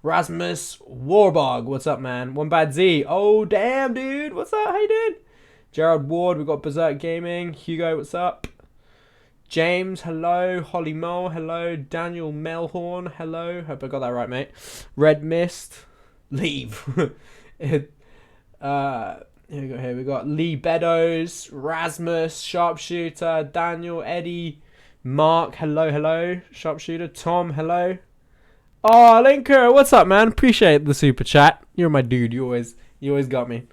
Rasmus Warbog, what's up, man? One Bad Z, oh damn, dude, what's up? How you doing? Gerald Ward, we got Berserk Gaming. Hugo, what's up? James, hello. Holly Mole, hello. Daniel Melhorn, hello. Hope I got that right, mate. Red Mist, leave. Here we go. Here we got Lee Beddoes, Rasmus, Sharpshooter, Daniel, Eddie, Mark, hello. Sharpshooter, Tom, hello. Oh, Linker, what's up, man? Appreciate the super chat. You're my dude. You always got me.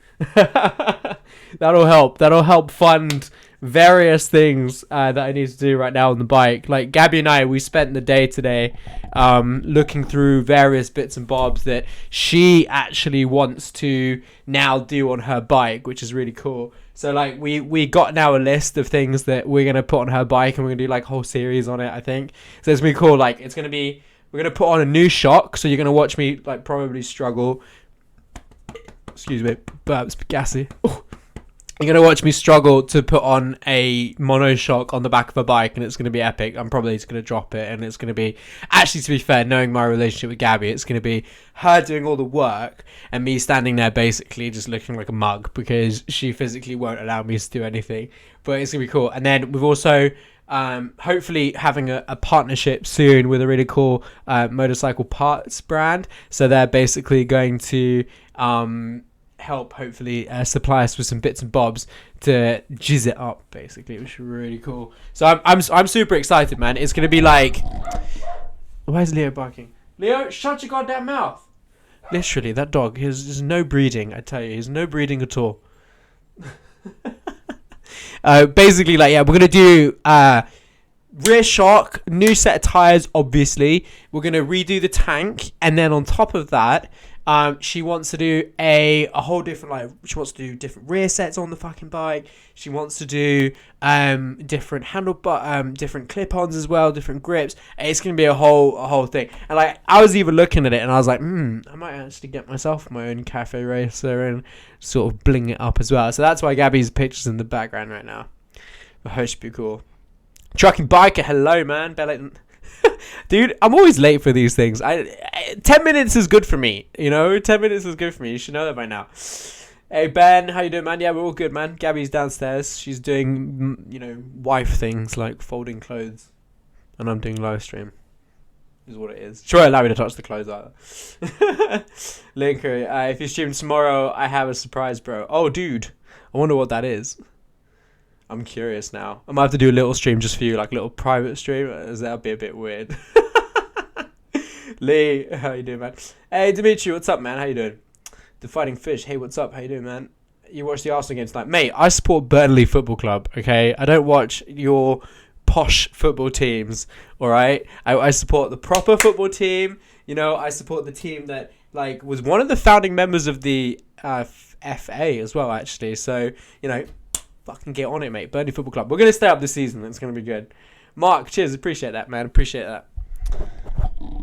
That'll help fund various things that I need to do right now on the bike. Like Gabby and I, we spent the day today looking through various bits and bobs that she actually wants to now do on her bike, which is really cool. So like we got now a list of things that we're gonna put on her bike, and we're gonna do like a whole series on it, I think. So it's gonna be cool. Like it's gonna be, we're gonna put on a new shock, so you're gonna watch me like probably struggle. Excuse me, burps, gassy. Oh. You're going to watch me struggle to put on a mono shock on the back of a bike, and it's going to be epic. I'm probably just going to drop it, and it's going to be... Actually, to be fair, knowing my relationship with Gabby, it's going to be her doing all the work and me standing there basically just looking like a mug because she physically won't allow me to do anything. But it's going to be cool. And then we've also... hopefully having a partnership soon with a really cool motorcycle parts brand. So they're basically going to... help hopefully supply us with some bits and bobs to jizz it up, basically, which is really cool. So I'm super excited, man. It's gonna be like, why is Leo barking? Leo, shut your goddamn mouth! Literally, that dog, there's no breeding. I tell you, he's no breeding at all. Basically, like, yeah, we're gonna do rear shock, new set of tires. Obviously, we're gonna redo the tank, and then on top of that. She wants to do a whole different, like, she wants to do different rear sets on the fucking bike. She wants to do different different clip-ons as well, different grips. It's gonna be a whole thing. And like, I was even looking at it, and I was like, I might actually get myself my own cafe racer and sort of bling it up as well. So that's why Gabby's picture's in the background right now. I hope should be cool. Trucking biker, hello, man. Dude, I'm always late for these things. 10 minutes is good for me, 10 minutes is good for me. You should know that by now. Hey, Ben, how you doing, man? Yeah, we're all good, man. Gabby's downstairs. She's doing, wife things like folding clothes. And I'm doing live stream. Is what it is. Sure, allow me to touch the clothes either. Linker, if you stream tomorrow, I have a surprise, bro. Oh, dude. I wonder what that is. I'm curious now. I might have to do a little stream just for you, like a little private stream, as that'll be a bit weird. Lee, how you doing, man? Hey, Dimitri, what's up, man? How you doing? The Fighting Fish, hey, what's up? How you doing, man? You watch the Arsenal game tonight? Mate, I support Burnley Football Club, okay? I don't watch your posh football teams, all right? I support the proper football team. I support the team that, like, was one of the founding members of the FA as well, actually. So, fucking get on it, mate. Burnley Football Club. We're going to stay up this season. It's going to be good. Mark, cheers. Appreciate that, man. Appreciate that.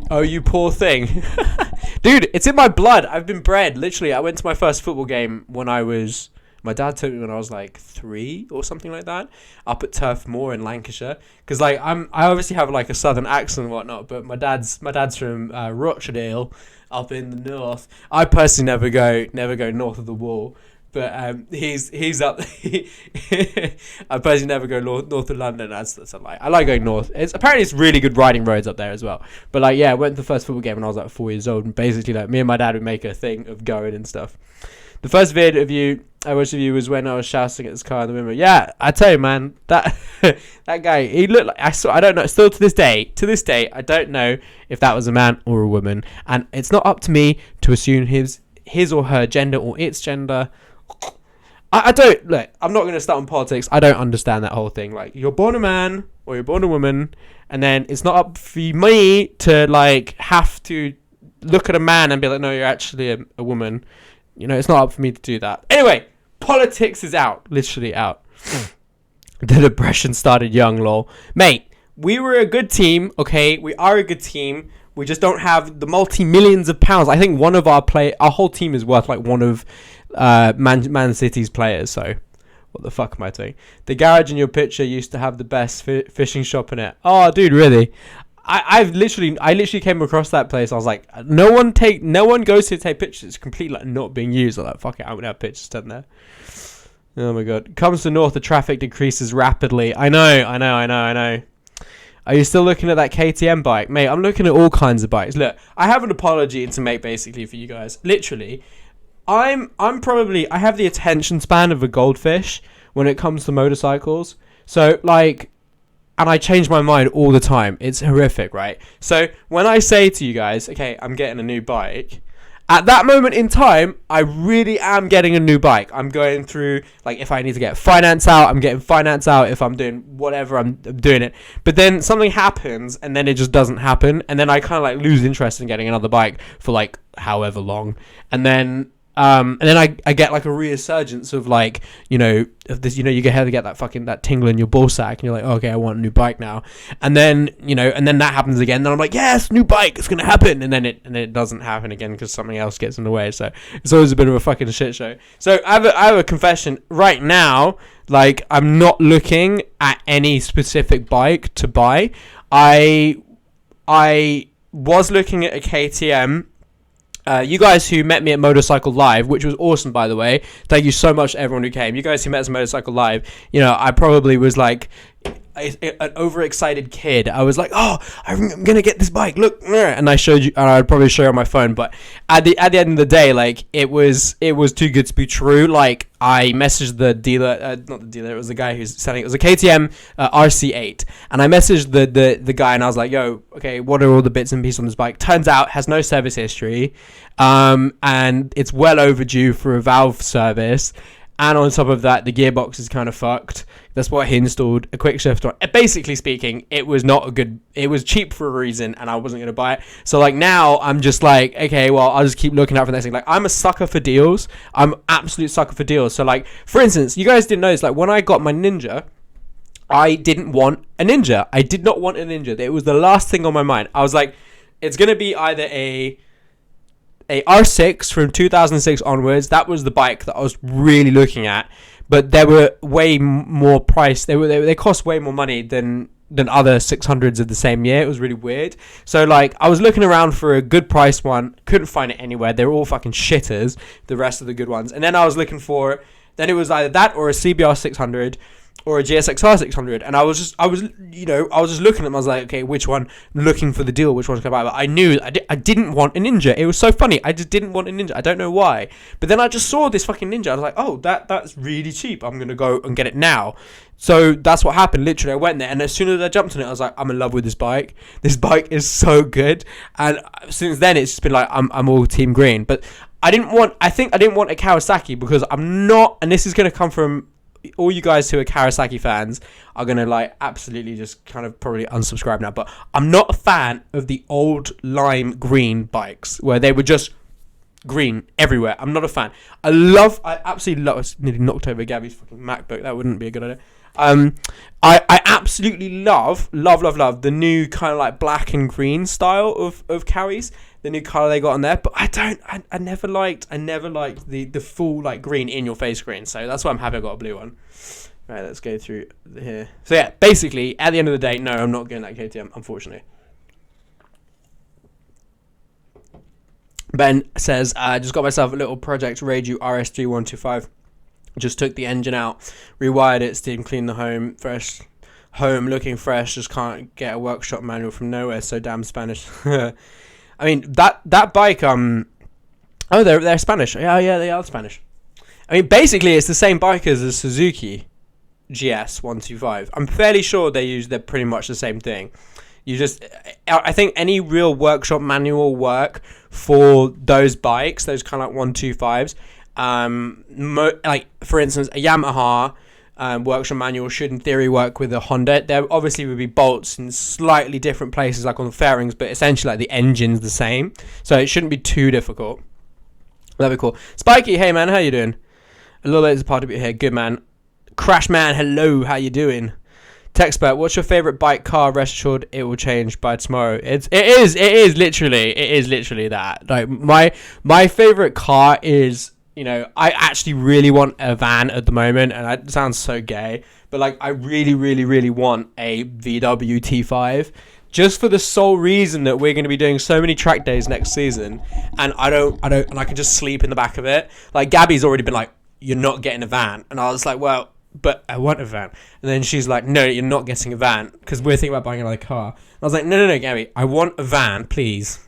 Oh, you poor thing. Dude, it's in my blood. I've been bred. Literally, I went to my first football game when my dad took me when I was like 3 or something like that, up at Turf Moor in Lancashire. Because like I obviously have like a southern accent and whatnot, but my dad's from Rochdale up in the north. I personally never go north of the wall. But he's up. I personally never go north of London. That's a lie. I like going north. Apparently it's really good riding roads up there as well. But like, yeah, I went to the first football game when I was like 4 years old, and basically like me and my dad would make a thing of going and stuff. The first video I watched of you was when I was shouting at this car in the window. Yeah, I tell you, man, that that guy, he looked like I don't know. Still to this day, I don't know if that was a man or a woman, and it's not up to me to assume his or her gender or its gender. I don't, look, I'm not going to start on politics. I don't understand that whole thing. Like, you're born a man or you're born a woman, and then it's not up for me to, like, have to look at a man and be like, no, you're actually a woman. It's not up for me to do that. Anyway, politics is out. Literally out. The depression started young, lol. Mate, we were a good team, okay? We are a good team. We just don't have the multi-millions of pounds. I think one of our whole team is worth, like, one of Man City's players, so what the fuck am I doing? The garage in your picture used to have the best fishing shop in it. Oh, dude, really? I literally came across that place. I was like, no one goes to take pictures. It's completely like not being used. I'm like, fuck it, I'm gonna have pictures done there. Oh my god. Comes to north, the traffic decreases rapidly. I know. Are you still looking at that KTM bike? Mate, I'm looking at all kinds of bikes. Look, I have an apology to make basically for you guys. Literally, I have the attention span of a goldfish when it comes to motorcycles. So like, and I change my mind all the time. It's horrific, right? So when I say to you guys, okay, I'm getting a new bike, at that moment in time, I really am getting a new bike. I'm going through, like, if I need to get finance out, I'm getting finance out. If I'm doing whatever, I'm doing it. But then something happens, and then it just doesn't happen. And then I kind of, like, lose interest in getting another bike for, like, however long. And then I get like a resurgence of like, you know, of this, you know, you get that tingle in your ball sack and you're like, oh, okay, I want a new bike now. And then, you know, and then that happens again. Then I'm like, yes, new bike, it's going to happen. And then it doesn't happen again because something else gets in the way. So it's always a bit of a fucking shit show. So I have a confession right now. Like, I'm not looking at any specific bike to buy. I was looking at a KTM. You guys who met me at Motorcycle Live, which was awesome, by the way. Thank you so much to everyone who came. You guys who met us at Motorcycle Live, you know, I probably was like an overexcited kid. I was like, oh, I'm gonna get this bike, look, and I showed you, and I'd probably show you on my phone, but at the end of the day, like, it was too good to be true. Like, I messaged the dealer, not the dealer, it was the guy who's selling it. It was a KTM RC8, and I messaged the guy, and I was like, yo, okay, what are all the bits and pieces on this bike? Turns out has no service history, and it's well overdue for a valve service. And on top of that, the gearbox is kind of fucked. That's why he installed a quick shift on. Basically speaking, it was cheap for a reason, and I wasn't going to buy it. So, like, now I'm just like, okay, well, I'll just keep looking out for the next thing. Like, I'm a sucker for deals. I'm an absolute sucker for deals. So, like, for instance, you guys didn't notice, like, when I got my Ninja, I didn't want a Ninja. I did not want a Ninja. It was the last thing on my mind. I was like, it's going to be either a R6 from 2006 onwards. That was the bike that I was really looking at, but they were way more priced. They cost way more money than other 600s of the same year. It was really weird. So, like, I was looking around for a good price one, couldn't find it anywhere. They were all fucking shitters, the rest of the good ones. And then I was looking for, then it was either that or a CBR 600 or a GSXR 600, and I was just looking at them. I was like, okay, which one? Looking for the deal, which one's gonna buy? But I knew I didn't want a Ninja. It was so funny. I just didn't want a Ninja. I don't know why. But then I just saw this fucking Ninja. I was like, oh, that's really cheap. I'm gonna go and get it now. So that's what happened. Literally, I went there, and as soon as I jumped on it, I was like, I'm in love with this bike. This bike is so good. And since then, it's just been like, I'm all team green. But I didn't want a Kawasaki because I'm not. And this is gonna come from all you guys who are Kawasaki fans are going to, like, absolutely just kind of probably unsubscribe now, but I'm not a fan of the old lime green bikes where they were just green everywhere. I'm not a fan. I absolutely love, I nearly knocked over Gabby's fucking MacBook. That wouldn't be a good idea. I absolutely love the new kind of like black and green style of Kawis, the new color they got on there, but I never liked the full, like, green in your face green, so that's why I'm happy I got a blue one. Right, let's go through here. So yeah, basically at the end of the day, no, I'm not getting that KTM, unfortunately. Ben says, just got myself a little Project Raju RS3125. Just took the engine out, rewired it, steam cleaned the home looking fresh, just can't get a workshop manual from nowhere, so damn Spanish. I mean, that bike, oh, they're Spanish. Yeah, they are Spanish. I mean, basically, it's the same bike as the Suzuki GS125. I'm fairly sure they're pretty much the same thing. I think any real workshop manual work for those bikes, those kind of like 125s, like, for instance, a Yamaha workshop manual should in theory work with a Honda. There obviously would be bolts in slightly different places, like on the fairings, but essentially, like, the engine's the same, so it shouldn't be too difficult. That'd be cool. Spiky, hey man, how you doing? A little bit is a part of it here. Good, man. Crash man, hello, how you doing? Techspert, what's your favorite bike, car? Rest assured it will change by tomorrow. It is literally that. Like, my favorite car is, you know, I actually really want a van at the moment, and it sounds so gay, but, like, I really, really, really want a VW T5. just for the sole reason that we're going to be doing so many track days next season, and and I can just sleep in the back of it. Like, Gabby's already been like, you're not getting a van. And I was like, well, but I want a van. And then she's like, no, you're not getting a van, because we're thinking about buying another car. And I was like, no, Gabby, I want a van, please.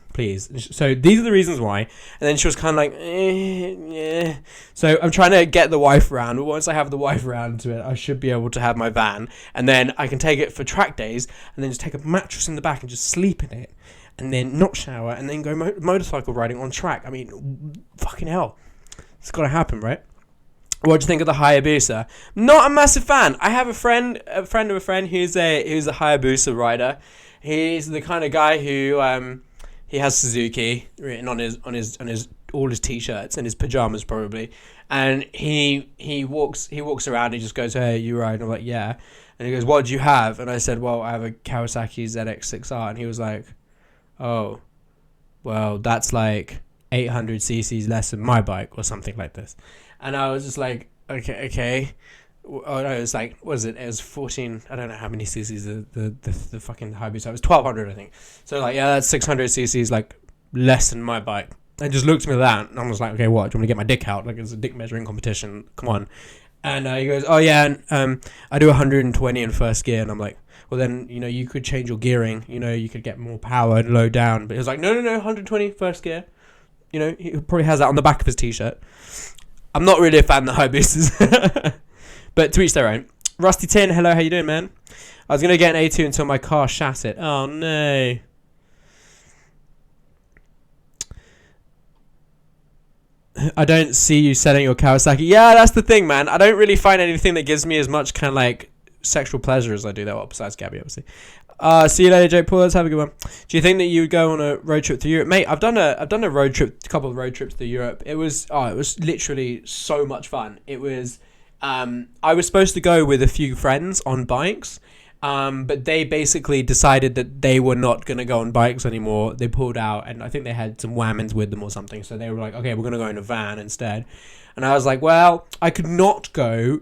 So these are the reasons why. And then she was kind of like, yeah. So I'm trying to get the wife around. But once I have the wife around to it, I should be able to have my van. And then I can take it for track days, and then just take a mattress in the back and just sleep in it. And then not shower, and then go motorcycle riding on track. I mean, fucking hell. It's got to happen, right? What do you think of the Hayabusa? Not a massive fan. I have a friend of a friend who's a Hayabusa rider. He's the kind of guy who he has Suzuki written on his all his t-shirts and his pajamas probably, and he walks around. He just goes, "Hey, you ride?" And I'm like, "Yeah." And he goes, "What do you have?" And I said, "Well, I have a Kawasaki ZX6R." And he was like, "Oh, well, that's like 800 cc's less than my bike," or something like this. And I was just like, okay. Oh no, it was like, what was it? It was 14. I don't know how many cc's the fucking Hayabusa. It was 1200, I think. So like, yeah, that's 600 cc's, like less than my bike. And just looked at me like that, and I was like, okay, what? Do you want me to get my dick out? Like, it's a dick measuring competition. Come on. And he goes, oh yeah, and I do 120 in first gear. And I'm like, well then, you could change your gearing. You could get more power and low down. But he was like, no, 120 first gear. He probably has that on the back of his t-shirt. I'm not really a fan of the Hayabusas. But to each their own. Rusty Tin, hello, how you doing, man? I was going to get an A2 until my car shattered. Oh, no. I don't see you selling your Kawasaki. Yeah, that's the thing, man. I don't really find anything that gives me as much kind of like sexual pleasure as I do that. Well, besides Gabby, obviously. See you later, Jake Paul. Let's have a good one. Do you think that you would go on a road trip to Europe, mate? I've done a road trip, a couple of road trips to Europe. It was literally so much fun. It was. I was supposed to go with a few friends on bikes, but they basically decided that they were not going to go on bikes anymore. They pulled out, and I think they had some whammons with them or something. So they were like, okay, we're going to go in a van instead. And I was like, well, I could not go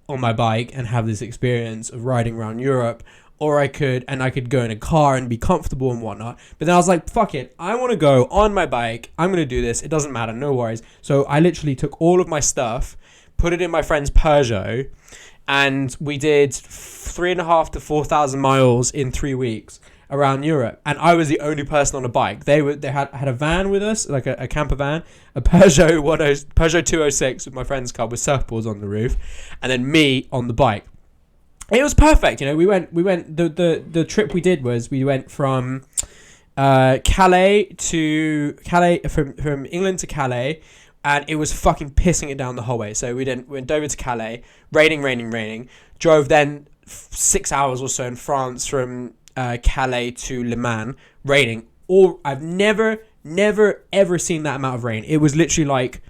on my bike and have this experience of riding around Europe, or I could go in a car and be comfortable and whatnot. But then I was like, fuck it, I want to go on my bike. I'm going to do this. It doesn't matter. No worries. So I literally took all of my stuff, put it in my friend's Peugeot, and we did 3,500 to 4,000 miles in 3 weeks around Europe. And I was the only person on a bike. They had a van with us, like a camper van, a Peugeot 206 with my friend's car with surfboards on the roof, and then me on the bike. It was perfect. We went. The trip we did was we went from Calais from England to Calais. And it was fucking pissing it down the whole way. So we went over to Calais, raining. Drove then 6 hours or so in France from Calais to Le Mans, raining. I've never ever seen that amount of rain. It was literally like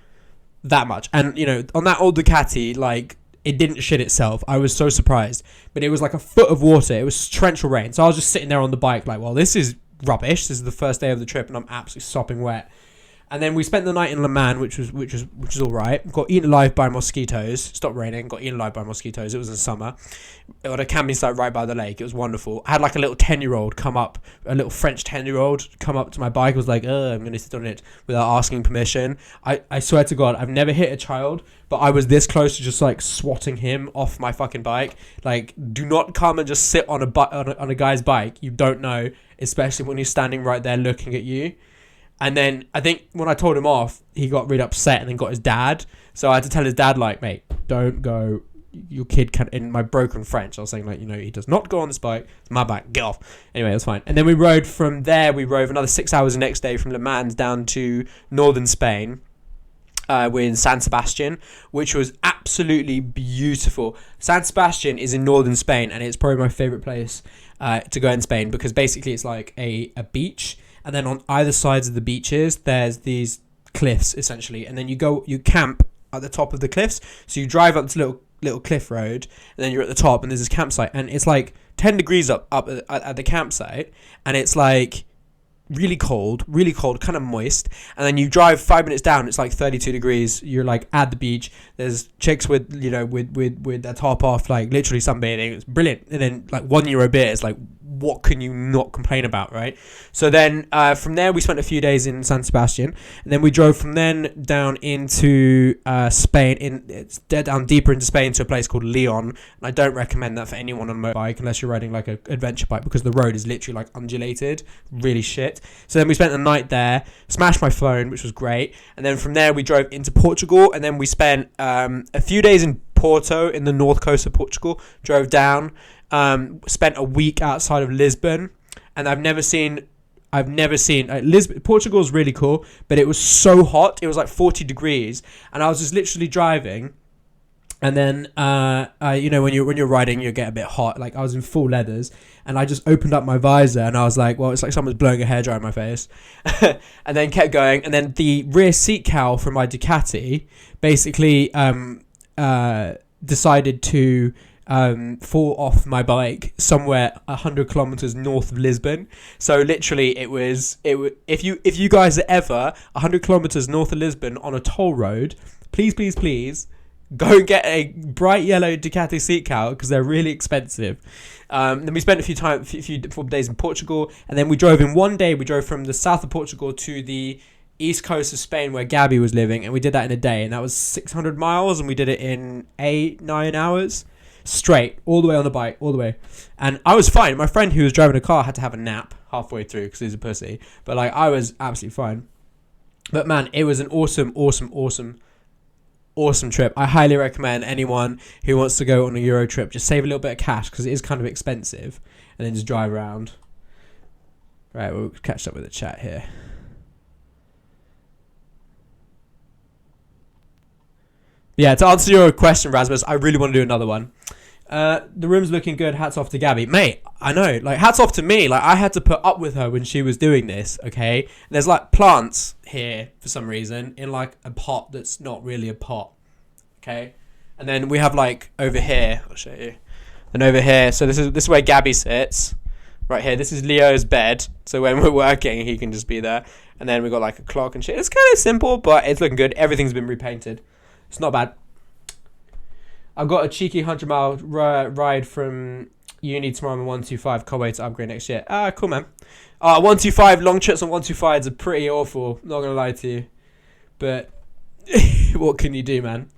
that much. And on that old Ducati, like it didn't shit itself. I was so surprised. But it was like a foot of water. It was torrential rain. So I was just sitting there on the bike, like, well, this is rubbish. This is the first day of the trip, and I'm absolutely sopping wet. And then we spent the night in Le Mans, which was all right. Got eaten alive by mosquitoes. Stopped raining. Got eaten alive by mosquitoes. It was in summer. On a camping site right by the lake. It was wonderful. I had like a little 10-year-old come up, a little French 10-year-old come up to my bike. Was like, I'm going to sit on it without asking permission. I swear to God, I've never hit a child, but I was this close to just like swatting him off my fucking bike. Like, do not come and just sit on a guy's bike you don't know, especially when he's standing right there looking at you. And then I think when I told him off, he got really upset and then got his dad. So I had to tell his dad, like, mate, don't go. Your kid can, in my broken French, I was saying, like, he does not go on this bike. It's my bike. Get off. Anyway, that's fine. And then we rode from there. We rode another 6 hours the next day from Le Mans down to northern Spain. With San Sebastian, which was absolutely beautiful. San Sebastian is in northern Spain, and it's probably my favorite place to go in Spain, because basically it's like a beach. And then on either sides of the beaches, there's these cliffs, essentially. And then you camp at the top of the cliffs. So you drive up this little cliff road, and then you're at the top, and there's this campsite. And it's like 10 degrees up at the campsite. And it's like really cold, kind of moist. And then you drive 5 minutes down, it's like 32 degrees. You're like at the beach. There's chicks with their top off, like literally sunbathing. It's brilliant. And then like €1 beer is like what can you not complain about, right? So then from there we spent a few days in San Sebastian, and then we drove from then down into Spain, down deeper into Spain to a place called Leon. And I don't recommend that for anyone on a motorbike unless you're riding like an adventure bike, because the road is literally like undulated, really shit. So then we spent the night there, smashed my phone, which was great, and then from there we drove into Portugal, and then we spent a few days in Porto in the north coast of Portugal, drove down, spent a week outside of Lisbon, and I've never seen Lisbon. Portugal's really cool, but it was so hot. It was like 40 degrees, and I was just literally driving, and then when you're riding, you get a bit hot. Like, I was in full leathers, and I just opened up my visor, and I was like, well, it's like someone's blowing a hairdryer in my face. And then kept going, and then the rear seat cowl from my Ducati basically decided to fall off my bike somewhere 100 kilometers north of Lisbon. So literally it was if you guys are ever 100 kilometers north of Lisbon on a toll road, please go and get a bright yellow Ducati seat cowl, because they're really expensive. Then we spent a few days in Portugal, and then we drove in one day. We drove from the south of Portugal to the east coast of Spain where Gabby was living, and we did that in a day, and that was 600 miles, and we did it in 8-9 hours straight, all the way on the bike, all the way. And I was fine. My friend who was driving a car had to have a nap halfway through because he's a pussy, but like, I was absolutely fine. But man, it was an awesome trip. I highly recommend anyone who wants to go on a Euro trip, just save a little bit of cash, because it is kind of expensive, and then just drive around. Right, we'll catch up with the chat here. Yeah, to answer your question, Rasmus, I really want to do another one. The room's looking good. Hats off to Gabby. Mate, I know. Like, hats off to me. Like, I had to put up with her when she was doing this, okay? And there's, like, plants here for some reason in, like, a pot that's not really a pot, okay? And then we have, like, over here. I'll show you. And over here. So this is where Gabby sits. Right here. This is Leo's bed. So when we're working, he can just be there. And then we got, like, a clock and shit. It's kind of simple, but it's looking good. Everything's been repainted. It's not bad. I've got a cheeky 100-mile ride from uni tomorrow on 125. Can't wait to upgrade next year. Cool, man. 125, long trips on 125s are pretty awful. Not going to lie to you. But what can you do, man?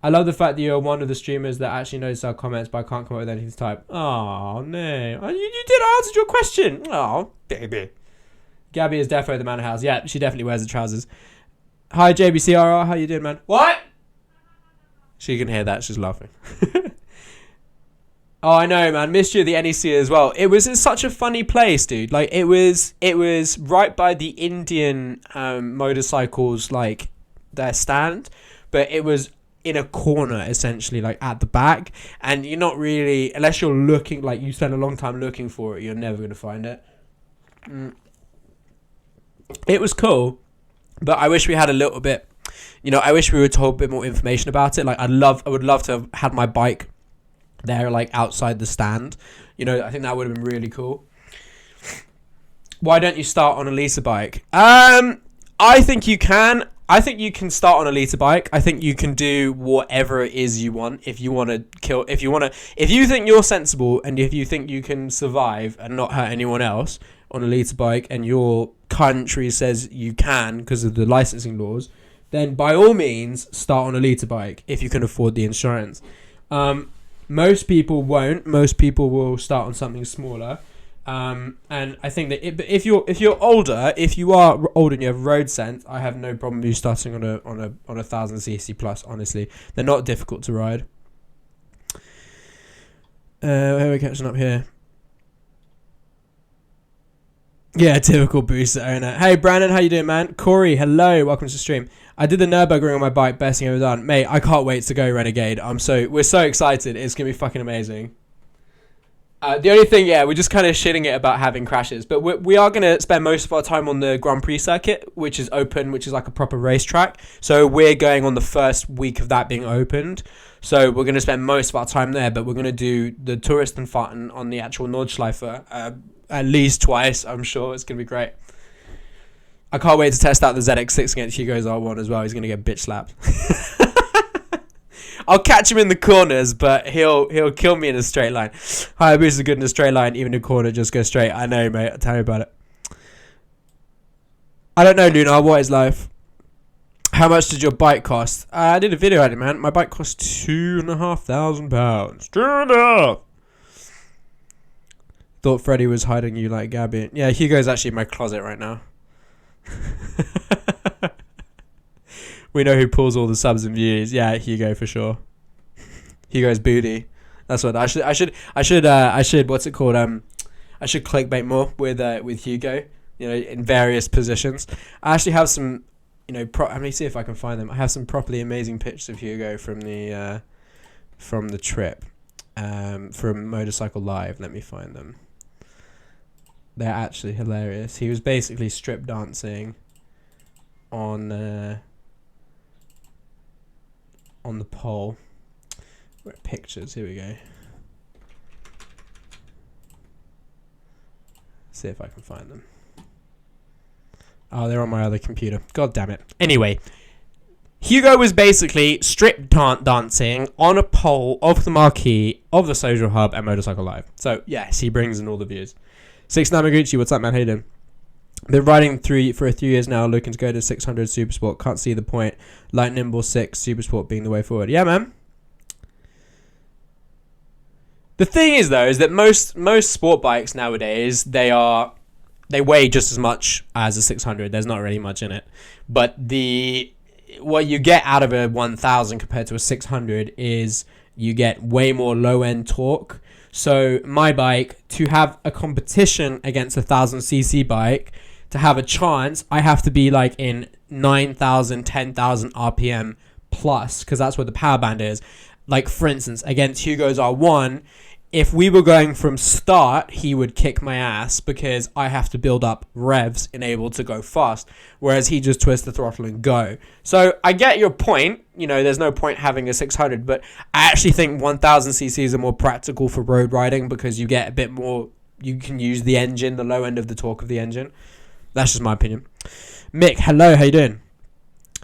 I love the fact that you're one of the streamers that actually notice our comments, but I can't come up with anything to type. Oh, no. You did. I answered your question. Oh, baby. Gabby is defo the man house. Yeah, she definitely wears the trousers. Hi, JBCRR. How you doing, man? What? She can hear that. She's laughing. Oh, I know, man. Missed you at the NEC as well. It's such a funny place, dude. Like, it was right by the Indian motorcycles, like, their stand. But it was in a corner, essentially, like, at the back. And you're not really, unless you're looking, like, you spend a long time looking for it, you're never going to find it. It was cool. But I wish we had a little bit, I wish we were told a bit more information about it. Like, I would love to have had my bike there, like, outside the stand. I think that would have been really cool. Why don't you start on a liter bike? I think you can. I think you can start on a liter bike. I think you can do whatever it is you want. If you think you're sensible, and if you think you can survive and not hurt anyone else on a liter bike, and your country says you can because of the licensing laws, then by all means start on a liter bike if you can afford the insurance. Most people won't. Most people will start on something smaller. And I think that if you're older, if you are older and you have road sense, I have no problem with you starting on a 1000cc plus. Honestly, they're not difficult to ride. How are we catching up here? Yeah, typical booster owner. Hey, Brandon, how you doing, man? Corey, hello, welcome to the stream. I did the Nürburgring on my bike, best thing I've ever done. Mate, I can't wait to go Renegade. We're so excited. It's going to be fucking amazing. The only thing, we're just kind of shitting it about having crashes. But we are going to spend most of our time on the Grand Prix circuit, which is open, which is like a proper racetrack. So we're going on the first week of that being opened. So we're going to spend most of our time there, but we're going to do the Touristenfahrten on the actual Nordschleife at least twice. I'm sure it's going to be great. I can't wait to test out the ZX6 against Hugo's R1 as well. He's going to get bitch slapped. I'll catch him in the corners, but he'll kill me in a straight line. Hayabusa good in a straight line, even in a corner, just go straight. I know, mate. Tell me about it. I don't know, Luna. What is life? How much did your bike cost? I did a video on it, man. My bike cost £2,500. True enough. Thought Freddie was hiding you like Gabby. Yeah, Hugo's actually in my closet right now. We know who pulls all the subs and views. Yeah, Hugo for sure. Hugo's booty. That's what I should. What's it called? I should clickbait more with Hugo. You know, in various positions. I actually have some. You know, let me see if I can find them. I have some properly amazing pictures of Hugo from the trip, from Motorcycle Live. Let me find them. They're actually hilarious. He was basically strip dancing on the pole. Pictures. Here we go. See if I can find them. Oh, they're on my other computer. God damn it. Anyway, Hugo was basically strip dancing on a pole of the marquee of the Social Hub and Motorcycle Live. So, yes, he brings in all the views. 6 Namaguchi, what's up, man? How you doing? Been riding for a few years now, looking to go to 600 Supersport. Can't see the point. Light Nimble 6 Supersport being the way forward. Yeah, man. The thing is, though, is that most sport bikes nowadays, they weigh just as much as a 600. There's not really much in it. But what you get out of a 1000 compared to a 600 is you get way more low-end torque. So my bike, to have a competition against a 1000cc bike, to have a chance, I have to be like in 9,000, 10,000 RPM plus, because that's what the power band is. Like, for instance, against Hugo's R1, if we were going from start, he would kick my ass because I have to build up revs and able to go fast, whereas he just twists the throttle and go. So I get your point. You know, there's no point having a 600, but I actually think 1000 cc's are more practical for road riding because you get a bit more, you can use the engine, the low end of the torque of the engine. That's just my opinion. Mick, hello, how you doing?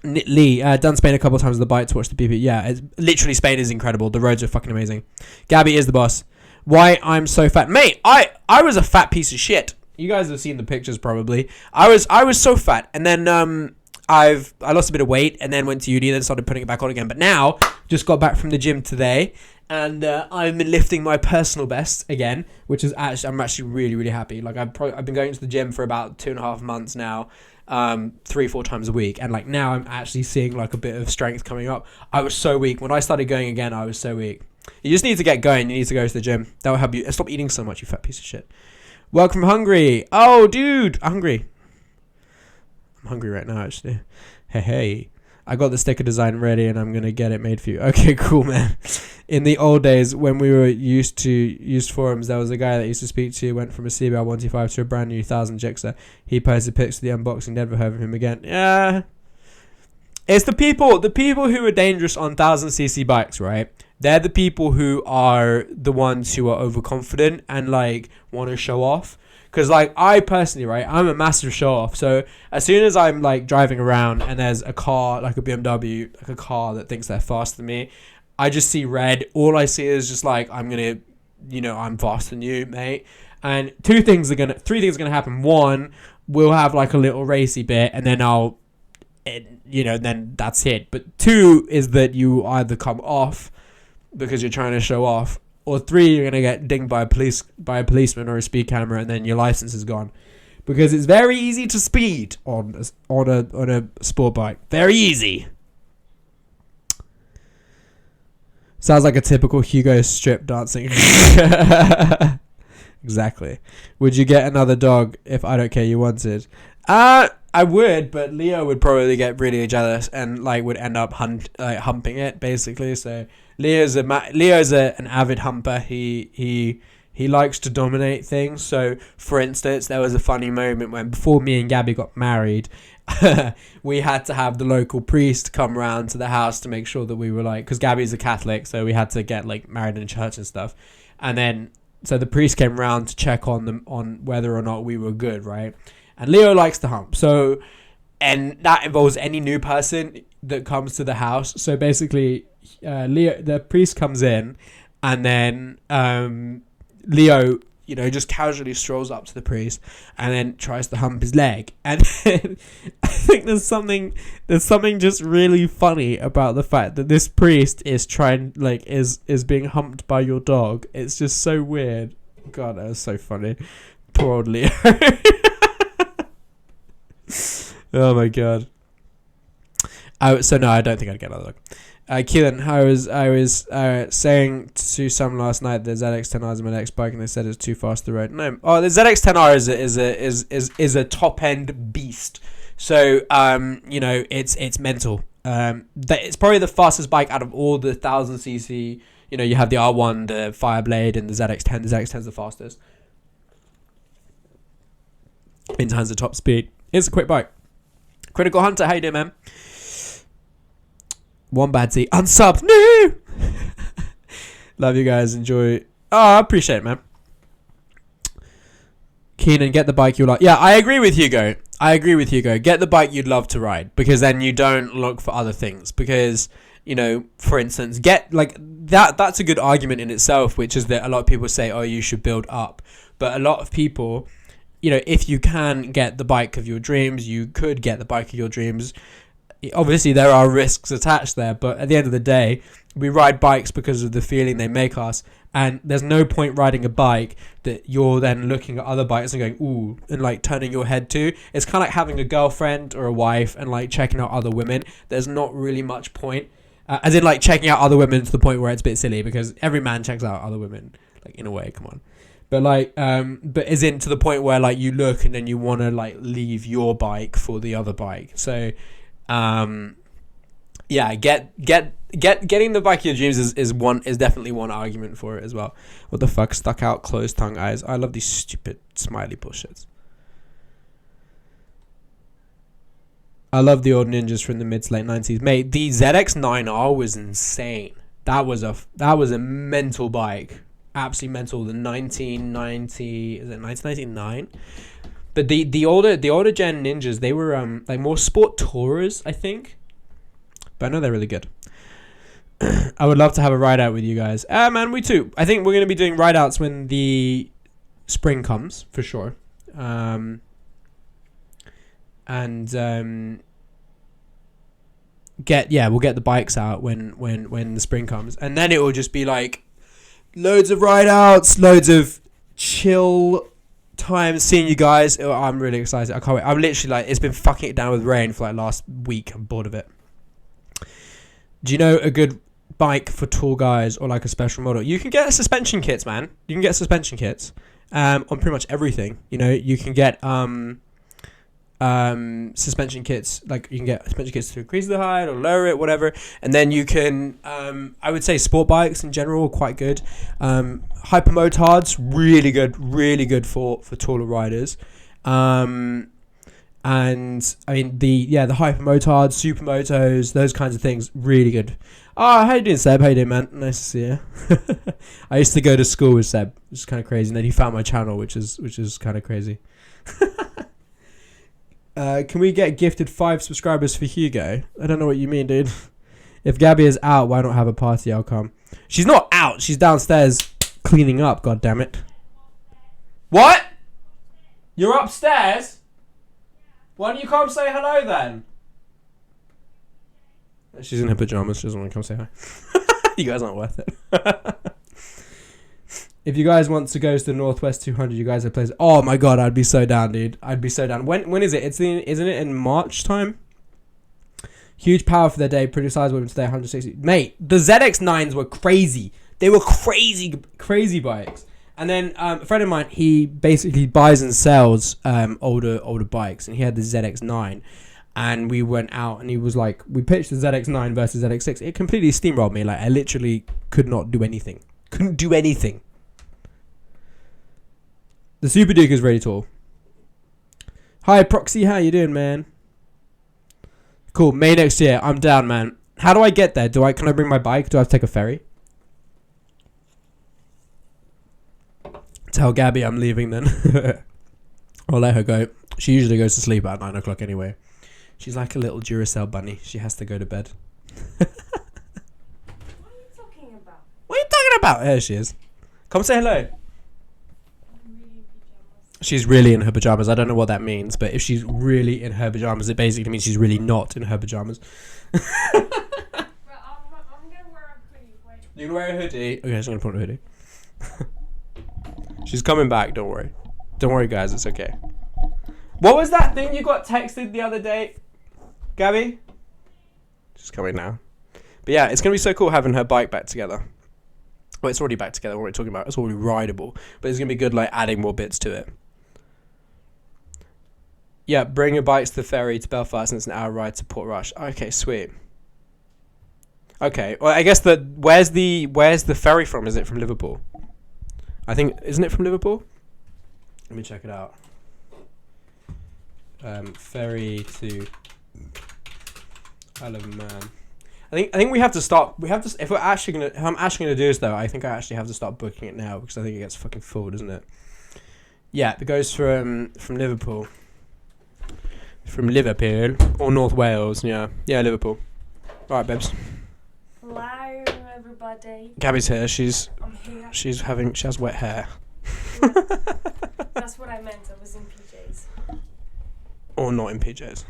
Lee, done Spain a couple of times on the bike to watch the BP. Yeah, it's literally, Spain is incredible. The roads are fucking amazing. Gabby is the boss. Why I'm so fat, mate? I was a fat piece of shit. You guys have seen the pictures probably. I was so fat, and then I lost a bit of weight, and then went to uni, and then started putting it back on again. But now, just got back from the gym today, and I've been lifting my personal best again, which is I'm actually really, really happy. Like I've been going to the gym for about 2.5 months now. 3-4 times a week, and like now I'm actually seeing like a bit of strength coming up. I was so weak when I started going again. I was so weak. You just need to get going. You need to go to the gym. That will help you. Stop eating so much, you fat piece of shit. Welcome from Hungary. Oh, dude, hungry. I'm hungry right now, actually. Hey. I got the sticker design ready, and I'm gonna get it made for you. Okay, cool, man. In the old days, when we were used forums, there was a guy that used to speak to, went from a CBR 125 to a brand new 1000 Gixxer. He posted pics of the unboxing, never heard of him again. Yeah. It's the people who are dangerous on 1000cc bikes, right? They're the people who are the ones who are overconfident and like want to show off. Because like I personally, right, I'm a massive show off. So as soon as I'm like driving around and there's a car, like a BMW, like a car that thinks they're faster than me, I just see red. All I see is just like, I'm faster than you, mate. And three things are gonna happen. One, we'll have like a little racy bit, and then then that's it. But two is that you either come off because you're trying to show off, or three, you're gonna get dinged by a policeman or a speed camera, and then your license is gone. Because it's very easy to speed on a sport bike. Very easy. Sounds like a typical Hugo strip dancing. Exactly. Would you get another dog if I don't care you wanted? I would, but Leo would probably get really jealous and like would end up humping it basically. So Leo's an avid humper. He likes to dominate things. So for instance, there was a funny moment when before me and Gabby got married, we had to have the local priest come round to the house to make sure that we were like, because Gabby's a Catholic, so we had to get like married in church and stuff. And then so the priest came round to check on them on whether or not we were good, right? And Leo likes to hump. So, and that involves any new person that comes to the house. So basically, Leo, the priest comes in, and then Leo, just casually strolls up to the priest and then tries to hump his leg. And then I think there's something just really funny about the fact that this priest is is being humped by your dog. It's just so weird. God, that was so funny. Poor old Leo. Oh my god. So no, I don't think I'd get another dog. Keelan, I was saying to someone last night the ZX-10R is my next bike, and they said it's too fast to ride. No, the ZX-10R is a top end beast. So it's mental. It's probably the fastest bike out of all the 1000cc. You have the R1, the Fireblade, and the ZX-10. The ZX-10 is the fastest in terms of top speed. It's a quick bike. Critical Hunter, how you doing, man? One bad T. Unsub. No! Love you guys. Enjoy. Oh, I appreciate it, man. Keenan, get the bike you like. Yeah, I agree with Hugo. Get the bike you'd love to ride, because then you don't look for other things. Because, for instance, that's a good argument in itself, which is that a lot of people say, oh, you should build up. But a lot of people, if you can get the bike of your dreams, you could get the bike of your dreams. Obviously, there are risks attached there, but at the end of the day, we ride bikes because of the feeling they make us, and there's no point riding a bike that you're then looking at other bikes and going, ooh, and turning your head to. It's kind of like having a girlfriend or a wife and checking out other women. There's not really much point, as in checking out other women to the point where it's a bit silly, because every man checks out other women, in a way, come on. But but as in to the point where you look and then you want to leave your bike for the other bike. So getting the bike of your dreams is definitely one argument for it as well. What the fuck? Stuck out closed tongue eyes. I love these stupid smiley bullshits. I love the old ninjas from the mid to late 90s. Mate, the ZX-9R was insane. That was a mental bike. Absolutely mental. The 1990, is it 1999? But the older gen ninjas, they were more sport tourers, I think. But I know they're really good. I would love to have a ride out with you guys. Man, we too. I think we're gonna be doing ride outs when the spring comes, for sure. We'll get the bikes out when the spring comes, and then it will just be loads of ride outs, loads of chill time seeing you guys. I'm really excited. I can't wait. I'm literally it's been fucking it down with rain for last week. I'm bored of it. Do you know a good bike for tall guys or a special model? You can get suspension kits, man. You can get suspension kits on pretty much everything. You can get suspension kits, you can get suspension kits to increase the height or lower it, whatever, and then you can I would say sport bikes in general are quite good. Hypermotards, really good for taller riders, and I mean the hypermotards, supermotos, those kinds of things, really good. How you doing, Seb? How you doing, man? Nice to see you. I used to go to school with Seb, which is kind of crazy, and then he found my channel, which is kind of crazy. Can we get gifted 5 subscribers for Hugo? I don't know what you mean, dude. If Gabby is out, why not have a party? I'll come. She's not out. She's downstairs cleaning up, god damn it. What? You're upstairs? Why don't you come say hello then? She's in her pajamas. She doesn't want to come say hi. You guys aren't worth it. If you guys want to go to the Northwest 200, you guys have places. Oh my god, I'd be so down, dude. I'd be so down. When is it? Isn't it in March time? Huge power for their day. Pretty sizable women today, 160. Mate, the ZX-9s were crazy. They were crazy bikes. And then a friend of mine, he basically buys and sells older bikes, and he had the ZX-9. And we went out, and he was we pitched the ZX-9 versus ZX-6. It completely steamrolled me. I literally could not do anything. Couldn't do anything. The Super Duke is really tall. Hi, Proxy. How you doing, man? Cool. May next year. I'm down, man. How do I get there? Can I bring my bike? Do I have to take a ferry? Tell Gabby I'm leaving then. I'll let her go. She usually goes to sleep at 9 o'clock anyway. She's like a little Duracell bunny. She has to go to bed. Snap out. There she is. Come say hello. She's really in her pajamas. I don't know what that means, but if she's really in her pajamas, it basically means she's really not in her pajamas. I'm gonna wear a hoodie. Wait. You can wear a hoodie. Okay, she's gonna put on a hoodie. She's coming back. Don't worry. Don't worry, guys. It's okay. What was that thing you got texted the other day, Gabby? She's coming now. But yeah, it's gonna be so cool having her bike back together. Well, it's already back together. What are we talking about? It's already rideable, but it's gonna be good, like adding more bits to it. Yeah, bring your bikes to the ferry to Belfast, and it's an hour ride to Port Rush. Okay, sweet. Okay, well, I guess where's the ferry from? Is it from Liverpool? I think, isn't it from Liverpool? Let me check it out. Ferry to Isle of Man. I think we have to start. If I'm actually gonna do this though, I think I actually have to start booking it now because I think it gets fucking full, doesn't it? Yeah, it goes from Liverpool. From Liverpool or North Wales, yeah, Liverpool. All right, babes. Hello, everybody. Gabby's here. I'm here. She has wet hair. That's what I meant. I was in PJs. Or not in PJs.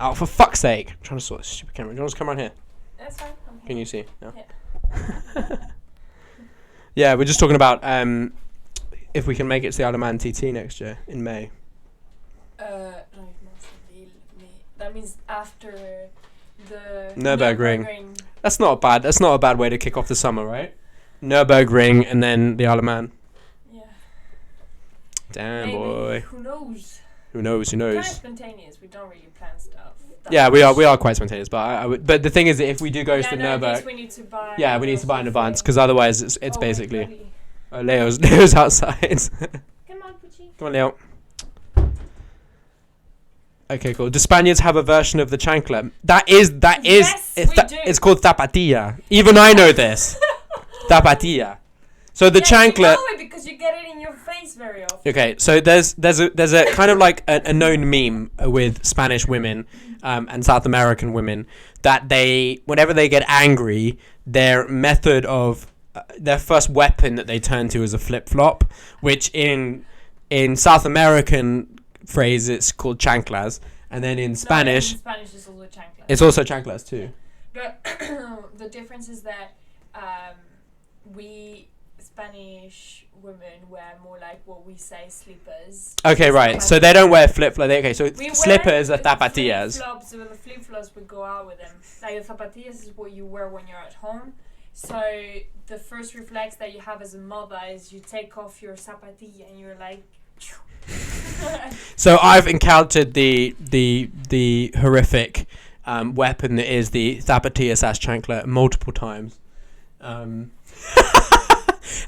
Oh, for fuck's sake! I'm trying to sort this stupid camera. Do you want to come around here? That's fine. I'm here. Can you see? No? Yeah. Yeah, we're just talking about if we can make it to the Isle of Man TT next year in May. That means after the Nürburgring. That's not a bad way to kick off the summer, right? Nürburgring and then the Isle of Man. Yeah. Damn, maybe. boy. Who knows? Who knows? Kind of spontaneous. We don't really plan stuff. Yeah, we are quite spontaneous, but but the thing is that if we do go to the Nürburgring, we need to buy. yeah, we need to buy in advance because otherwise it's basically. Buddy. Oh, Leo's outside. Come on, Pucci. Come on, Leo. Okay, cool. Do Spaniards have a version of the chancla? That is. Yes, we do. It's called zapatilla. Even I know this. Zapatilla. So the chancla. You know it because you get it in your face very often. Okay, so there's a kind of like a known meme with Spanish women and South American women that whenever they get angry, their method of their first weapon that they turn to is a flip flop, which in South American phrase it's called chanclas, and then in Spanish, in Spanish it's also chanclas. It's also chanclas too. But the difference is that we Spanish women wear more like what we say slippers. Okay, right. So they don't wear flip flops. Okay, so slippers are zapatillas. The flip flops we go out with them. Like the zapatillas is what you wear when you're at home. So the first reflex that you have as a mother is you take off your zapatilla and you're like. So I've encountered the horrific weapon that is the zapatilla/chancla multiple times.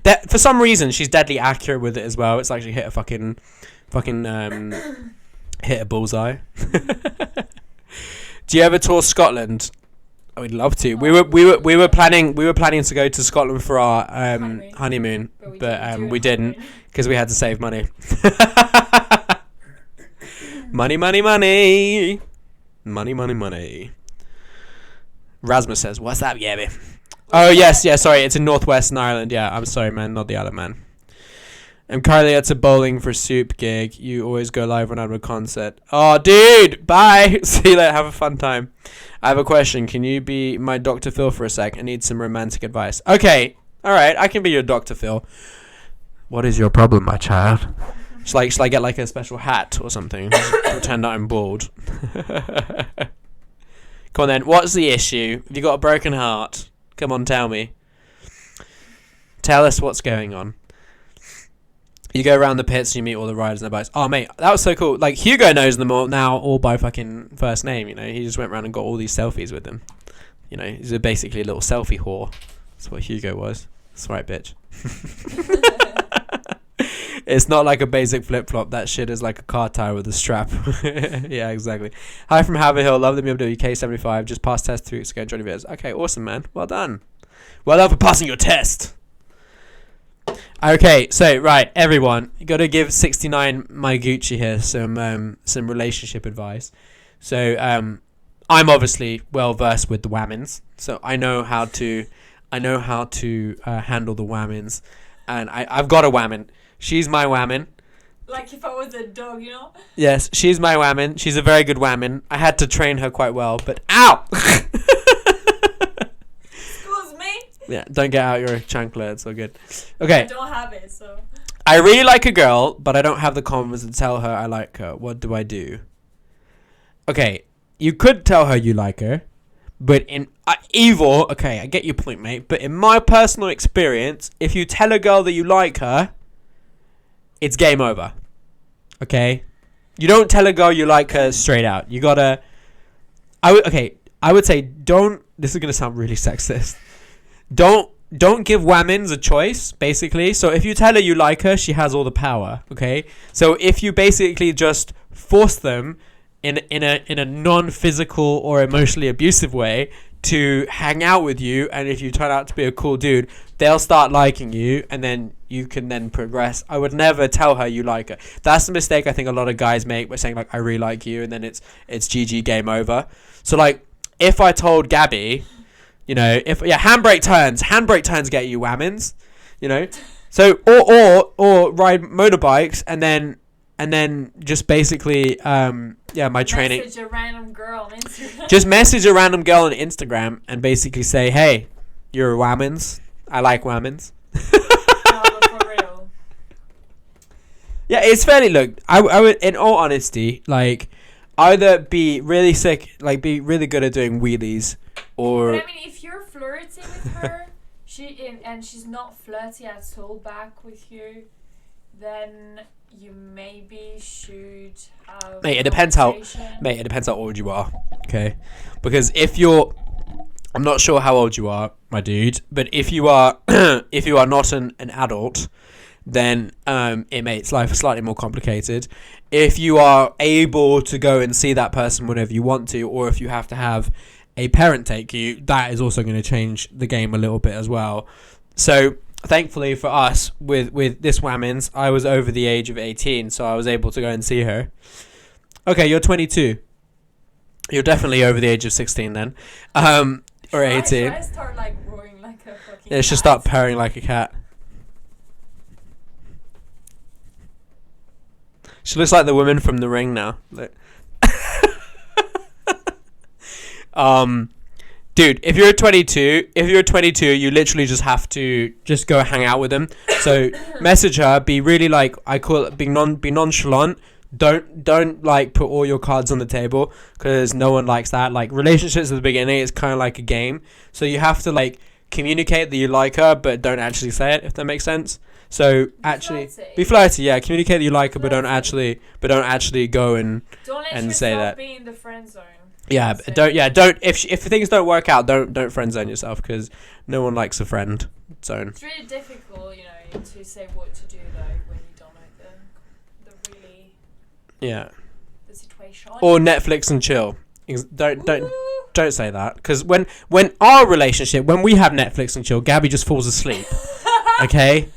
That for some reason she's deadly accurate with it as well. It's actually hit a fucking hit a bullseye. Do you ever tour Scotland? Oh, we'd love to. We were planning to go to Scotland for our honeymoon, but we didn't because we had to save money. money. Rasmus says, "What's up, Gabby?" Oh yes, sorry, it's in Northwestern Ireland. Yeah, I'm sorry, man, not the Isle of Man. I'm currently at a bowling for soup gig. You always go live when I'm at a concert. Oh, dude, bye. See you later. Have a fun time. I have a question. Can you be my Dr. Phil for a sec? I need some romantic advice. Okay, all right, I can be your Dr. Phil. What is your problem, my child? Shall I get like a special hat or something? Pretend that I'm bald. Come on then. What's the issue? Have you got a broken heart? Come on, tell me. Tell us what's going on. You go around the pits and you meet all the riders and their bikes. Oh, mate, that was so cool. Like, Hugo knows them all now, all by fucking first name, you know. He just went around and got all these selfies with them. You know, he's basically a little selfie whore. That's what Hugo was. That's right, bitch. It's not like a basic flip-flop. That shit is like a car tire with a strap. Yeah, exactly. Hi from Haverhill. Love the BMW K75. Just passed test 3 weeks ago. Johnny Viers. Okay, awesome, man. Well done. Well done for passing your test. Okay, so, right, everyone. You got to give 69 My Gucci here some relationship advice. So, I'm obviously well-versed with the women's. So, I know how to I know how to handle the whammons, and I've got a whammon. She's my whammon. Like if I was a dog, you know? Yes, she's my whammon. She's a very good whammon. I had to train her quite well, but ow! Excuse me? Yeah, don't get out your chancla. It's all good. Okay. I don't have it, so. I really like a girl, but I don't have the confidence to tell her I like her. What do I do? Okay, you could tell her you like her, but in evil. Okay, I get your point, mate. But in my personal experience, if you tell a girl that you like her, it's game over. Okay, you don't tell a girl you like her straight out. You gotta. I would say don't. This is gonna sound really sexist. Don't give whammons a choice, basically. So if you tell her you like her, she has all the power. Okay. So if you basically just force them in a non-physical or emotionally abusive way to hang out with you, and if you turn out to be a cool dude, they'll start liking you, and then you can then progress. I would never tell her you like her. That's the mistake I think a lot of guys make by saying like I really like you, and then it's GG, game over. So like if I told Gabby, you know, handbrake turns get you whammons, you know. So or ride motorbikes and then just basically my training. Message a random girl on Instagram. Just message a random girl on Instagram and basically say, hey, you're whammons. I like whammons. No, but for real. Yeah, it's fairly, look, I would, in all honesty, like, either be really sick, like, be really good at doing wheelies, or... But I mean, if you're flirting with her, and she's not flirty at all back with you, then you maybe should have... Mate, it depends how old you are, okay? Because if you're... I'm not sure how old you are, my dude, but if you are if you are not an adult, then it makes life slightly more complicated. If you are able to go and see that person whenever you want to, or if you have to have a parent take you, that is also going to change the game a little bit as well. So thankfully for us, with this whammons, I was over the age of 18, so I was able to go and see her. Okay, you're 22. You're definitely over the age of 16 then. Or 18. Should I start like roaring like a fucking Yeah, she'll start purring like a cat. She looks like the woman from The Ring now. Dude, if you're 22, you literally just have to just go hang out with them. So message her, be really like, I call it, be nonchalant. Don't like put all your cards on the table, because no one likes that. Like, relationships at the beginning is kind of like a game, so you have to like communicate that you like her, but don't actually say it, if that makes sense. So actually be flirty, yeah. Communicate that you like her, but don't actually go and say that. Be in the friend zone. Yeah, don't. If things don't work out, don't friend zone yourself, because no one likes a friend zone. It's really difficult, you know, to say what to do though when you don't know the really. Yeah. The situation. Or Netflix and chill. Don't say that, because when our relationship, when we have Netflix and chill, Gabby just falls asleep. Okay.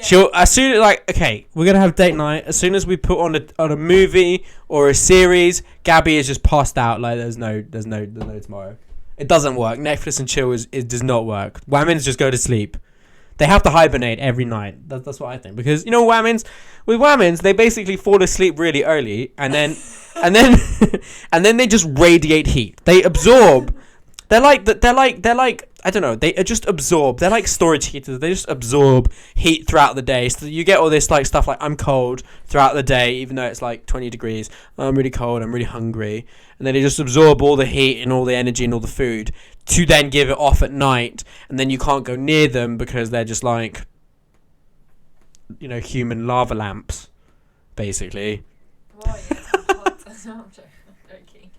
She'll, as soon as, like, okay, we're gonna have date night. As soon as we put on a movie or a series, Gabby is just passed out. Like, there's no tomorrow. It doesn't work. Netflix and chill it does not work. Whammons just go to sleep. They have to hibernate every night. That's what I think, because you know with whammons they basically fall asleep really early, and then they just radiate heat. They absorb. They're like I don't know. They just absorb. They're like storage heaters. They just absorb heat throughout the day. So you get all this like stuff like, I'm cold throughout the day, even though it's like 20 degrees. I'm really cold. I'm really hungry. And then they just absorb all the heat and all the energy and all the food to then give it off at night. And then you can't go near them because they're just like, you know, human lava lamps, basically. Oh, yeah, I'm joking.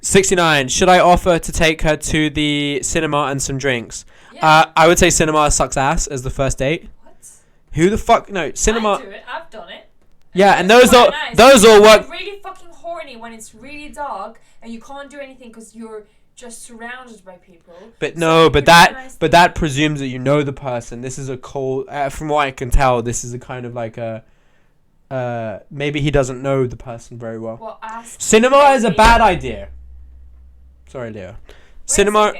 69. Should I offer to take her to the cinema and some drinks? Yeah. I would say cinema sucks ass as the first date. What? Who the fuck? No, cinema. I do it. I've done it. Yeah, and those all work. I'm really fucking horny when it's really dark and you can't do anything because you're just surrounded by people. But no, but that presumes that you know the person. This is a cold. From what I can tell, this is a kind of like a. Maybe he doesn't know the person very well. Well, cinema is a bad idea. Sorry, Leo. Cinema.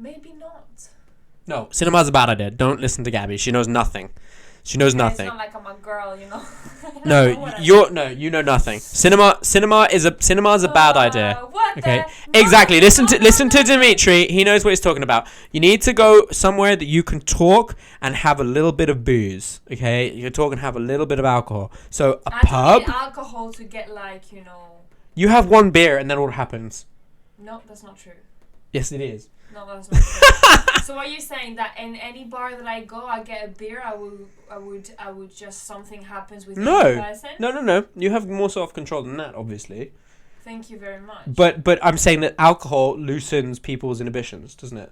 Maybe not. No, cinema's a bad idea. Don't listen to Gabby. She knows nothing. She knows nothing. It's not like I'm a girl, you know. You know nothing. Cinema is a bad idea. What Okay, the? exactly. No, Listen no, to Dimitri. He knows what he's talking about. You need to go somewhere that you can talk and have a little bit of booze. Okay, you can talk and have a little bit of alcohol. So a I pub. don't need alcohol to get like, you know. You have one beer and then all happens. No, that's not true. Yes, it is. No, that's not true. So are you saying that in any bar that I go, I get a beer, I would just something happens with the person? No. You have more self-control than that, obviously. Thank you very much. But I'm saying that alcohol loosens people's inhibitions, doesn't it?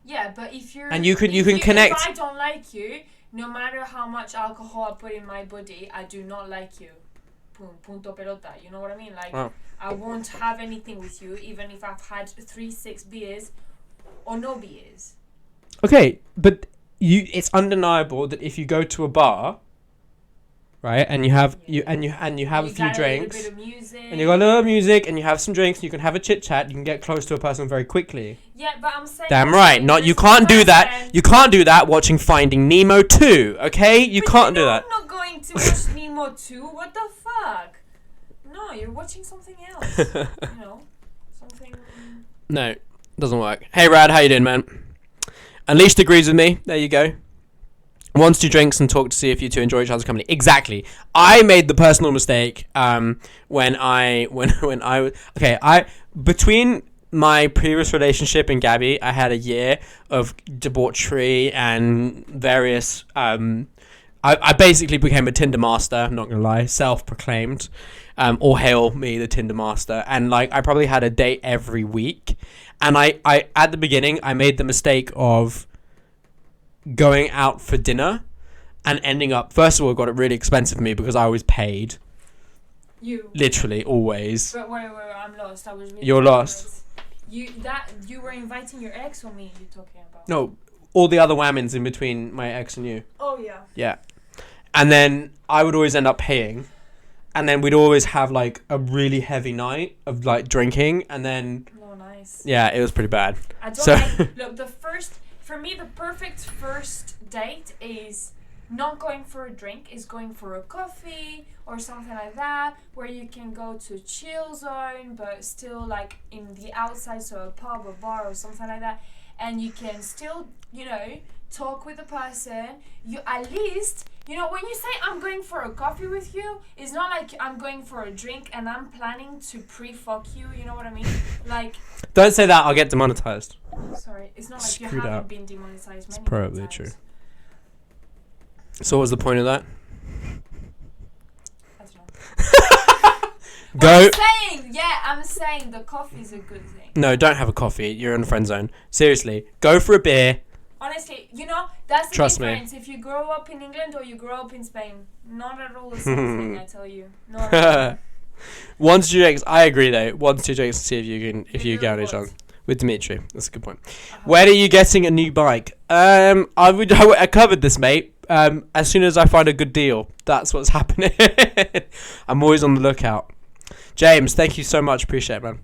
Yeah, but if you're and you can connect. If I don't like you, no matter how much alcohol I put in my body, I do not like you. Punto pelota. You know what I mean? Like, Wow. I won't have anything with you, even if I've had 3-6 beers or no beers. Okay, but it's undeniable that if you go to a bar, right, and you have a few drinks, and you got a little music, and you have some drinks, you can have a chit chat, you can get close to a person very quickly. Yeah, but I'm saying. Damn right. You can't do that. You can't do that watching Finding Nemo 2. Okay, you can't do that. I'm not going to watch Nemo 2. What the fuck? No, you're watching something else. You know, something. No, doesn't work. Hey, Rad, how you doing, man? Unleashed agrees with me. There you go. Wants to drinks and talk to see if you two enjoy each other's company. Exactly. I made the personal mistake when I between my previous relationship and Gabby, I had a year of debauchery and various. I basically became a Tinder master. I'm not gonna lie, self-proclaimed. All hail me, the Tinder master. And like, I probably had a date every week. And I at the beginning, I made the mistake of going out for dinner and ending up, first of all, it got it really expensive for me because I always paid. You. Literally, always. But wait, I'm lost. I was really You're lost. You were inviting your ex or me? You talking about? No, all the other whammons in between my ex and you. Oh yeah. Yeah. And then I would always end up paying. And then we'd always have like a really heavy night of like drinking, and then yeah, it was pretty bad. I don't look, for me the perfect first date is not going for a drink, is going for a coffee or something like that, where you can go to chill zone but still like in the outside, so a pub or bar or something like that, and you can still, you know, talk with the person. You at least, you know, when you say I'm going for a coffee with you, it's not like I'm going for a drink and I'm planning to pre-fuck you, you know what I mean? Like, don't say that, I'll get demonetized. Sorry, it's not like Screwed you haven't up. been demonetized many Probably times. true. So what was the point of that? I don't know. I'm saying the coffee's a good thing. No, don't have a coffee. You're in the friend zone. Seriously, go for a beer. Honestly, you know, that's the Trust difference. me. If you grow up in England or you grow up in Spain, not at all the same thing, I tell you. Not at all. 1 to 2 drinks. I agree though. 1 to 2 drinks to see if you get on each what? other. With Dimitri. That's a good point. When are you getting a new bike? I covered this, mate. As soon as I find a good deal, that's what's happening. I'm always on the lookout. James, thank you so much. Appreciate it, man.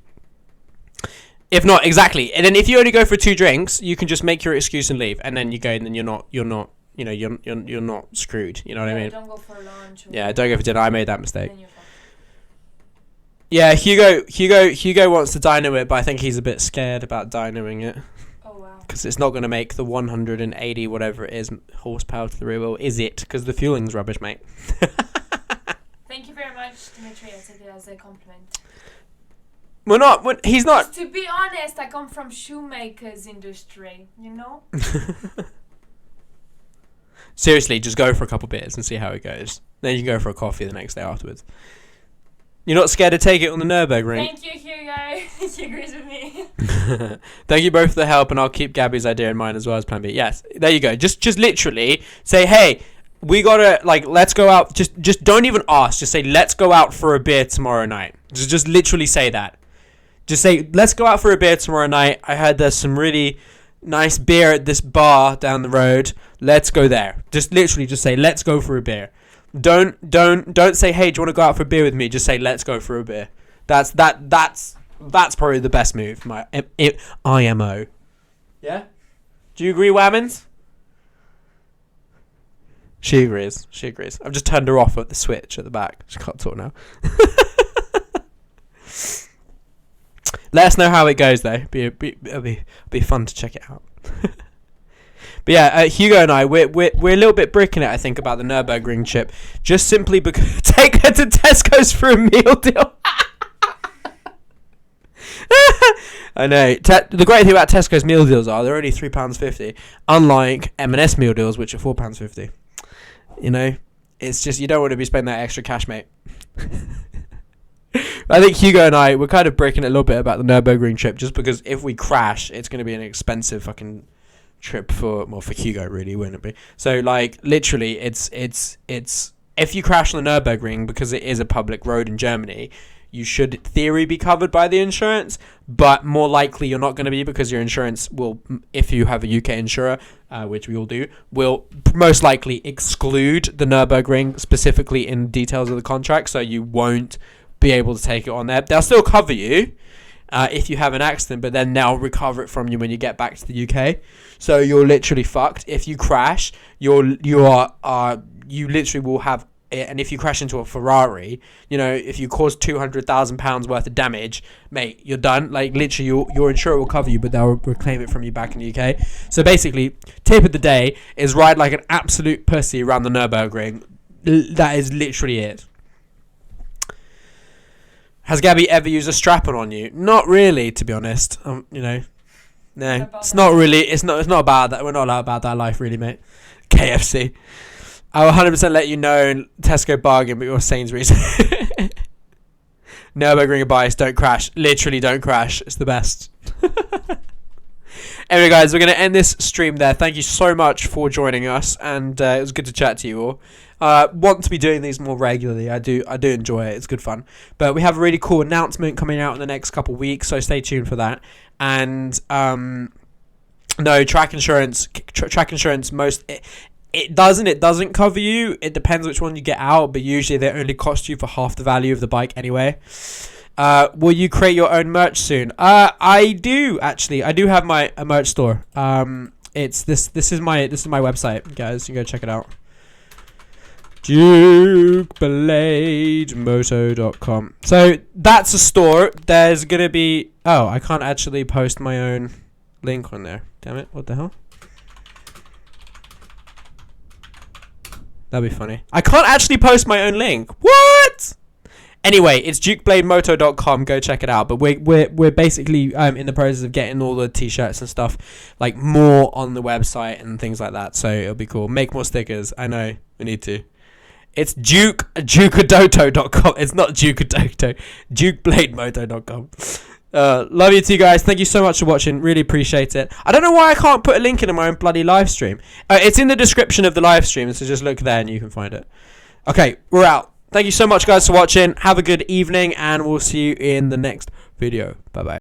If not, exactly. And then if you only go for 2 drinks, you can just make your excuse and leave, and then you go, and then you're not, you know, you're not screwed. You know what I mean? Don't go for lunch. Yeah, don't go for dinner. I made that mistake. Then you're fine. Yeah, Hugo wants to dyno it, but I think he's a bit scared about dynoing it. Oh wow. Because it's not going to make the 180 whatever it is horsepower to the rear wheel, is it? Because the fueling's rubbish, mate. Thank you very much, Dimitri. I take it as a compliment. He's not. To be honest, I come from shoemakers industry, you know? Seriously, just go for a couple beers and see how it goes. Then you can go for a coffee the next day afterwards. You're not scared to take it on the Nürburgring? Thank you, Hugo. He agrees with me. Thank you both for the help, and I'll keep Gabby's idea in mind as well as plan B. Yes, there you go. Just literally say, hey, we gotta, like, let's go out. Just don't even ask. Just say, let's go out for a beer tomorrow night. Just literally say that. Just say, let's go out for a beer tomorrow night. I heard there's some really nice beer at this bar down the road. Let's go there. Just literally just say, let's go for a beer. Don't say, hey, do you want to go out for a beer with me? Just say, let's go for a beer. That's probably the best move. My IMO. Yeah? Do you agree, Whammons? She agrees. She agrees. I've just turned her off at the switch at the back. She can't talk now. Let us know how it goes, though. It'll be fun to check it out. But yeah, Hugo and I, we're a little bit bricking it, I think, about the Nürburgring trip. Just simply because take her to Tesco's for a meal deal. I know. The great thing about Tesco's meal deals are they're only £3.50, unlike M&S meal deals, which are £4.50. You know, it's just you don't want to be spending that extra cash, mate. I think Hugo and I, we're kind of breaking it a little bit about the Nürburgring trip, just because if we crash, it's going to be an expensive fucking trip for Hugo, really, wouldn't it be? So, like, literally, it's if you crash on the Nürburgring, because it is a public road in Germany, you should, in theory, be covered by the insurance, but more likely you're not going to be, because your insurance will, if you have a UK insurer, which we all do, will most likely exclude the Nürburgring specifically in details of the contract, so you won't be able to take it on there. They'll still cover you if you have an accident, but then they'll recover it from you when you get back to the UK. So you're literally fucked. If you crash, you literally will have. And if you crash into a Ferrari, you know, if you cause £200,000 worth of damage, mate, you're done. Like, literally, your insurer will cover you, but they'll reclaim it from you back in the UK. So basically, tip of the day is ride like an absolute pussy around the Nürburgring. That is literally it. Has Gabby ever used a strap-on on you? Not really, to be honest. You know, no, it's not really. It's not about that. We're not about that life, really, mate. KFC. I will 100% let you know Tesco bargain, but you're Sainsbury's. Nürburgring advice, don't crash. Literally, don't crash. It's the best. Anyway, guys, we're going to end this stream there. Thank you so much for joining us, and it was good to chat to you all. Want to be doing these more regularly. I do enjoy it. It's good fun. But we have a really cool announcement coming out in the next couple of weeks, so stay tuned for that. And no, track insurance. It doesn't cover you. It depends which one you get out, but usually they only cost you for half the value of the bike anyway. Will you create your own merch soon? I do actually. I do have a merch store. It's this is my website, guys. You can go check it out. DukeBladeMoto.com. So that's a store. There's gonna be. Oh, I can't actually post my own link on there. Damn it! What the hell? That'd be funny. I can't actually post my own link. What? Anyway, it's DukeBladeMoto.com. Go check it out. But we're basically in the process of getting all the t-shirts and stuff like more on the website and things like that. So it'll be cool. Make more stickers. I know we need to. It's DukeAdoto.com. It's not DukeAdoto. DukeBladeMoto.com. Love you too, guys. Thank you so much for watching. Really appreciate it. I don't know why I can't put a link in my own bloody live stream. It's in the description of the live stream, so just look there and you can find it. Okay, we're out. Thank you so much, guys, for watching. Have a good evening, and we'll see you in the next video. Bye bye.